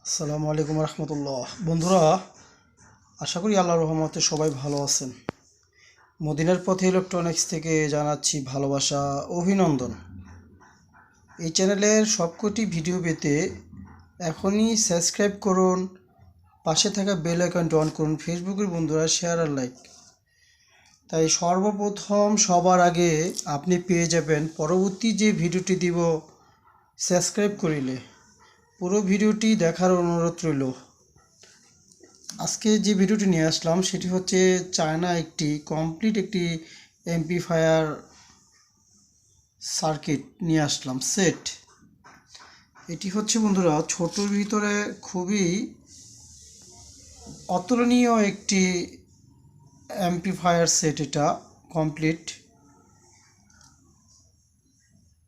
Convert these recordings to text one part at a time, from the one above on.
আসসালামু আলাইকুম রহমতুল্লাহ। বন্ধুরা, আশা করি আল্লাহর রহমতে সবাই ভালো আছেন। মদিনার পথে ইলেকট্রনিক্স থেকে জানাচ্ছি ভালোবাসা, অভিনন্দন। এই চ্যানেলের সবকটি ভিডিও পেতে এখনই সাবস্ক্রাইব করুন, পাশে থাকা বেল আইকনটি অন করুন। ফেসবুকের বন্ধুরা শেয়ার আর লাইক। তাই সর্বপ্রথম সবার আগে আপনি পেয়ে যাবেন পরবর্তী যে ভিডিওটি দিব সাবস্ক্রাইব করিলে। পুরো ভিডিওটি দেখার অনুরোধ রইল। আজকে যে ভিডিওটি নিয়ে আসলাম সেটি হচ্ছে চায়না কমপ্লিট একটি এমপ্লিফায়ার সার্কিট নিয়ে আসলাম সেট। এটি হচ্ছে বন্ধুরা ছোটোর ভিতরে খুবই অতুলনীয় একটি এমপ্লিফায়ার সেট। এটা কমপ্লিট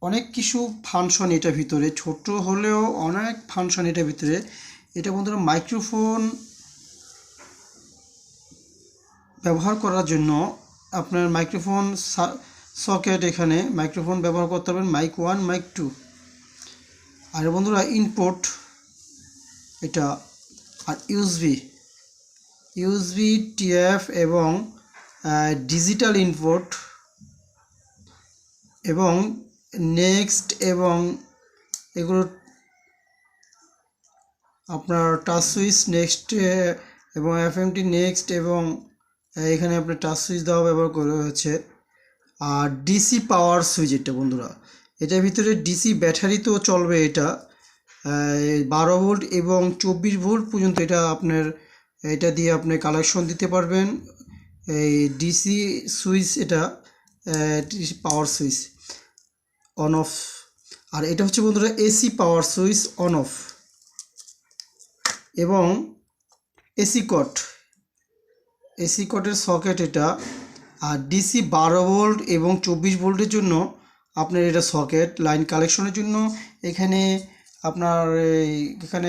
অনেক কিছু ফাংশন এটার ভিতরে, ছোট হলেও অনেক ফাংশন এটার ভিতরে। এটা বন্ধুরা মাইক্রোফোন ব্যবহার করার জন্য আপনার মাইক্রোফোন সকেট, এখানে মাইক্রোফোন ব্যবহার করতে পারবেন, মাইক 1 মাইক 2। আর বন্ধুরা ইনপুট এটা, আর ইউএসবি টিএফ এবং ডিজিটাল ইনপুট এবং নেক্সট, এবং এগুলো আপনার টাচ সুইচ নেক্সট এবং এফএমটি নেক্সট, এবং এখানে আপনার টাচ সুইচ দেওয়া ব্যবহার করা হয়েছে। আর ডিসি পাওয়ার সুইচ এটা বন্ধুরা, এটার ভিতরে ডিসি ব্যাটারিতেও চলবে। এটা 12 ভোল্ট এবং 24 ভোল্ট পর্যন্ত এটা আপনার, এটা দিয়ে আপনি কানেকশন দিতে পারবেন। এই ডিসি সুইচ এটা DC power switch on off. আর এটা হচ্ছে বন্ধুরা AC power switch on off, এবং এসি কটের সকেট এটা। আর ডিসি 12 ভোল্ট এবং 24 ভোল্টের জন্য আপনার এটা সকেট লাইন কালেকশনের জন্য এখানে আপনার এখানে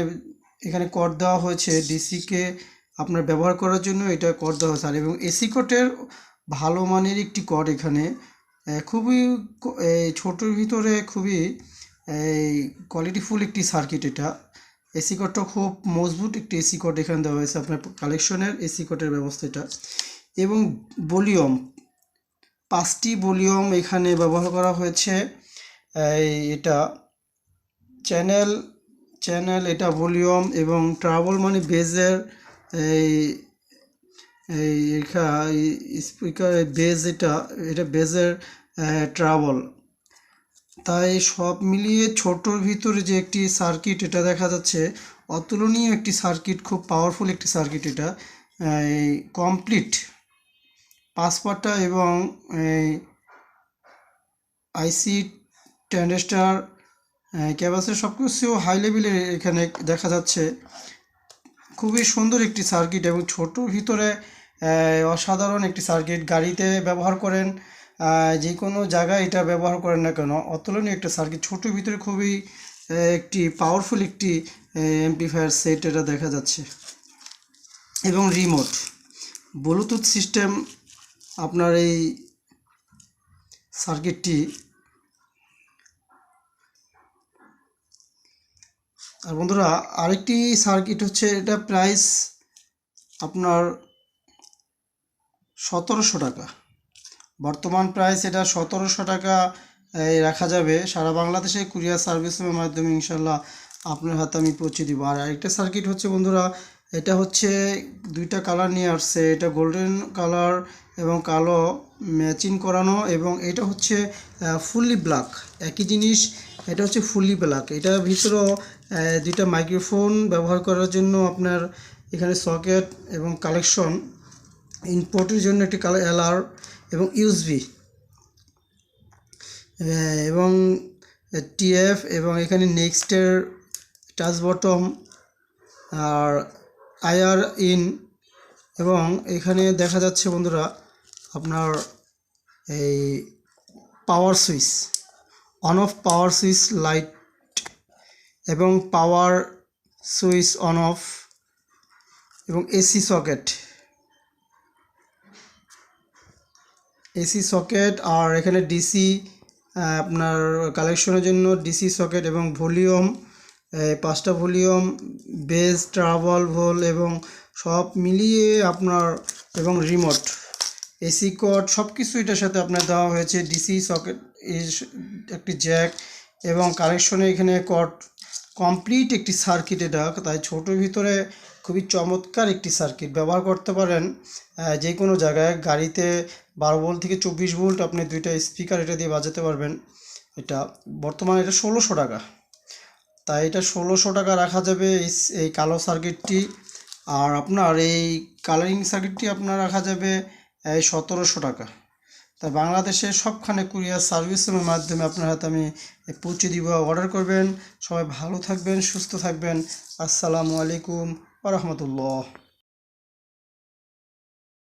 এখানে কট দেওয়া হয়েছে। ডিসিকে আপনার ব্যবহার করার জন্য এটা কট দেওয়া হয়েছে। আর এবং এসি কটের ভালো মানের একটি কট এখানে, খুবই ছোটোর ভিতরে খুবই কোয়ালিটিফুল একটি সার্কিট এটা। এসি কটটা খুব মজবুত একটি এসি কট এখানে দেওয়া হয়েছে আপনার কালেকশনের এসি কটের ব্যবস্থা এটা। এবং ভলিউম, 5টি ভলিউম এখানে ব্যবহার করা হয়েছে। এটা চ্যানেল এটা ভলিউম, এবং ট্রাবল মানে বেজের স্পিকার বেজ, এটা বেজের ট্রাবল। তাই সব মিলিয়ে ছোটোর ভিতরে যে একটি সার্কিট এটা দেখা যাচ্ছে, অতুলনীয় একটি সার্কিট, খুব পাওয়ারফুল একটি সার্কিট এটা। কমপ্লিট 5 পাতা এবং আইসি ট্রানজিস্টর ক্যাপাসিটর সব কিছু হাই লেভেলের এখানে দেখা যাচ্ছে। খুবই সুন্দর একটি সার্কিট এবং ছোটোর ভিতরে অসাধারণ একটি সার্কিট। গাড়িতে ব্যবহার করেন, যে কোনো জায়গায় এটা ব্যবহার করেন না কেন, অতুলনীয় একটা সার্কিট। ছোটোর ভিতরে খুবই একটি পাওয়ারফুল একটি এমপ্লিফায়ার সেট এটা দেখা যাচ্ছে। এবং রিমোট ব্লুটুথ সিস্টেম আপনার এই সার্কিটটি। আর বন্ধুরা আরেকটি সার্কিট হচ্ছে, এটা প্রাইস আপনার 1700 টাকা। বর্তমান প্রাইস এটা 1700 টাকা রাখা যাবে। সারা বাংলাদেশে কুরিয়ার সার্ভিসের মাধ্যমে ইনশাল্লাহ আপনার হাতে আমি পৌঁছে দিব। আর আরেকটা সার্কিট হচ্ছে বন্ধুরা, এটা হচ্ছে 2টা কালার নিয়ে আসছে। এটা গোল্ডেন কালার এবং কালো ম্যাচিং করানো, এবং এটা হচ্ছে ফুললি ব্ল্যাক। একই জিনিস, এটা হচ্ছে ফুললি ব্ল্যাক। এটার ভিতরেও 2টা মাইক্রোফোন ব্যবহার করার জন্য আপনার এখানে সকেট এবং কালেকশন, ইনপুটের জন্য একটি এলআর এবং ইউএসবি এবং টিএফ, এবং এখানে নেক্সটের টাচ বটম আর আইআর ইন। এবং এখানে দেখা যাচ্ছে বন্ধুরা আপনার এই power switch on off, power switch light এবং পাওয়ার সুইচ অন অফ, এবং এসি সকেট। আর এখানে ডিসি আপনার কালেকশনের জন্য ডিসি সকেট এবং ভলিউম 5টা ভলিউম, বেস, ট্রাভেল ভোল এবং সব মিলিয়ে আপনার এবং রিমোট, এসি কর্ড সব কিছু এটার সাথে আপনার দেওয়া হয়েছে। ডিসি সকেট, একটি জ্যাক এবং কানেকশনে এখানে কর্ড, কমপ্লিট একটি সার্কিট এটা। তাই ছোটোর ভিতরে খুবই চমৎকার একটি সার্কিট, ব্যবহার করতে পারেন যে কোনো জায়গায়। গাড়িতে 12 ভোল্ট থেকে 24 ভোল্ট আপনি দুইটা স্পিকার এটা দিয়ে বাজাতে পারবেন। এটা বর্তমানে এটা 1600 টাকা। তাই এটা 1600 টাকা রাখা যাবে এই কালো সার্কিটটি। আর আপনার এই কালারিং সার্কিটটি আপনার রাখা যাবে এই 1700 টাকা। তাই বাংলাদেশের সবখানে কুরিয়ার সার্ভিসের মাধ্যমে আপনার হাতে আমি পৌঁছে দিব। অর্ডার করবেন। সবাই ভালো থাকবেন, সুস্থ থাকবেন। আসসালামু আলাইকুম ওয়া রাহমাতুল্লাহ।